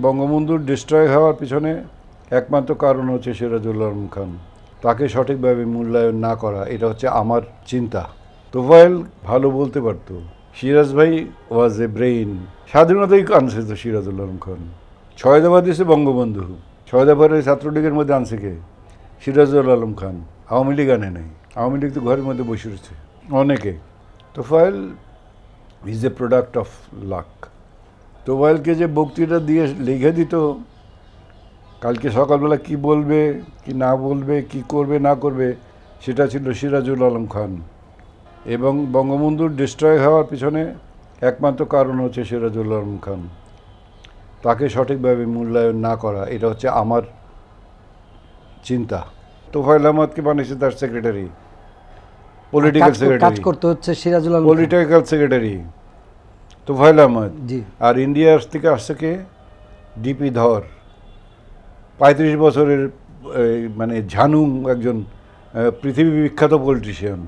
বঙ্গবন্ধুর ডিস্ট্রয় হওয়ার পিছনে একমাত্র কারণ হচ্ছে সিরাজুল আলম খান। তাকে সঠিকভাবে মূল্যায়ন না করা, এটা হচ্ছে আমার চিন্তা। তোফায়েল ভালো বলতে পারতো। সিরাজ ভাই ওয়াজ এ ব্রেইন। স্বাধীনতাই আনছে তো সিরাজুল আলম খান। ছয়দাবাদ দিয়েছে বঙ্গবন্ধু। ছয়দাবাদের ছাত্রলীগের মধ্যে আনছে কে? সিরাজুল আলম খান। আওয়ামী লীগ আনে নাই। আওয়ামী লীগ তো ঘরের মধ্যে বসে রয়েছে অনেকে। Tofail is a product of luck. তোফায়েলকে যে বক্তৃতা দিয়ে লিখে দিত কালকে সকালবেলা কি বলবে কি না বলবে, কি করবে না করবে, সেটা ছিল সিরাজুল আলম খান। এবং বঙ্গবন্ধুর ডিস্ট্রয় হওয়ার পিছনে একমাত্র কারণ হচ্ছে সিরাজুল আলম খান। তাকে সঠিকভাবে মূল্যায়ন না করা, এটা হচ্ছে আমার চিন্তা। তোফায়েল আহমদকে বানিয়েছে তার সেক্রেটারি, পলিটিক্যাল সেক্রেটারি, কাজ করতে হচ্ছে সিরাজুল আলম, পলিটিক্যাল সেক্রেটারি তোফায়েল আহমদ। জি। আর ইন্ডিয়ার থেকে আসছে কে? ডিপি ধর, 35 বছরের মানে ঝানুং একজন পৃথিবী বিখ্যাত পলিটিশিয়ান।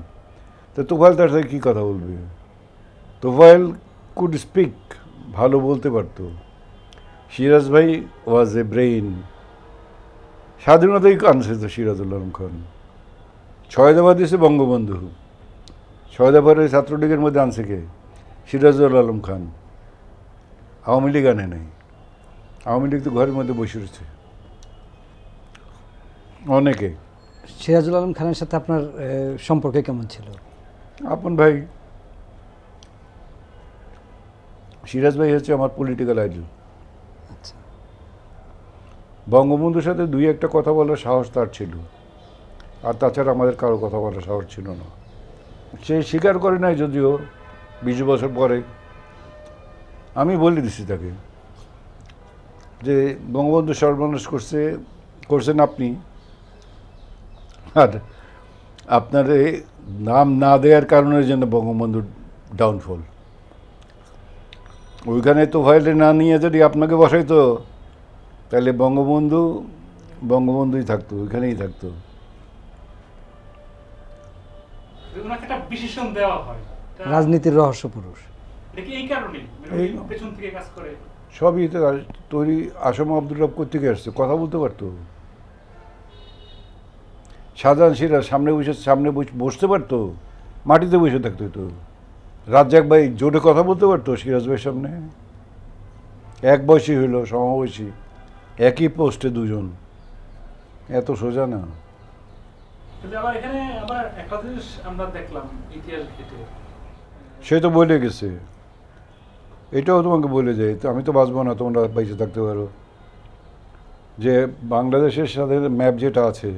তো তোফায়েল তার সাথে কী কথা বলবে? তোফায়েল কুড স্পিক, ভালো বলতে পারত। সিরাজ ভাই ওয়াজ এ ব্রেইন। স্বাধীনতাই আনছে তো সিরাজুল আলম খান। ছয়দাবাদ দিয়েছে বঙ্গবন্ধু। ছয়দাবাদের ছাত্রলীগের মধ্যে আনছে কে? সিরাজুল আলম খান। আওয়ামী লীগ আনে নাই। আওয়ামী লীগ তো ঘরের মধ্যে বসে রয়েছে অনেকে। সিরাজুল আলম খানের সাথে আপনার সম্পর্ক কেমন ছিল? আপন ভাই। সিরাজ ভাই হচ্ছে আমার পলিটিক্যাল আইডল। আচ্ছা। বঙ্গবন্ধুর সাথে দুই একটা কথা বলার সাহস তার ছিল, আর তাছাড়া আমাদের কারো কথা বলার সাহস ছিল না। সে স্বীকার করে নাই যদিও 20 বছর পরে। আমি বলে দিছি তাকে যে বঙ্গবন্ধু সর্বনাশ করছেন আপনি, আর আপনার এই নাম না দেওয়ার কারণের জন্য বঙ্গবন্ধুর ডাউনফল। ওইখানে তো ভয়েলে না নিয়ে যদি আপনাকে বসাইতো তাহলে বঙ্গবন্ধুই থাকতো, ওইখানেই থাকতো। রাজনীতির রহস্য পুরুষ। সবই তো তৈরি। আসম আব্দুল রব কোত্থেকে আসছে? কথা বলতে পারতো। শাহজাহান সিরাজ সামনে বসতে পারতো, মাটিতে বসে থাকতো। তো রাজ্জাক ভাই জোরে কথা বলতে পারতো সিরাজ ভাইয়ের সামনে। এক বয়সী হইল, সমবয়সী, একই পোস্টে দুজন, এত সোজা না। সে তো বলে গেছে, এটাও তোমাকে বলে যায়। তো আমি তো বাঁচবো না, তোমরা বেঁচে থাকতে পারো। যে বাংলাদেশের সাথে ম্যাপ যেটা আছে,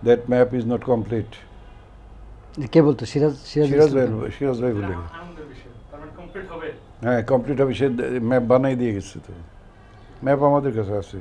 that map is not complete. কে বলতো? সিরাজ ভাই বলে। হ্যাঁ, কমপ্লিট হবে। সে ম্যাপ বানাই দিয়ে গেছে। তো ম্যাপ আমাদের কাছে আছে।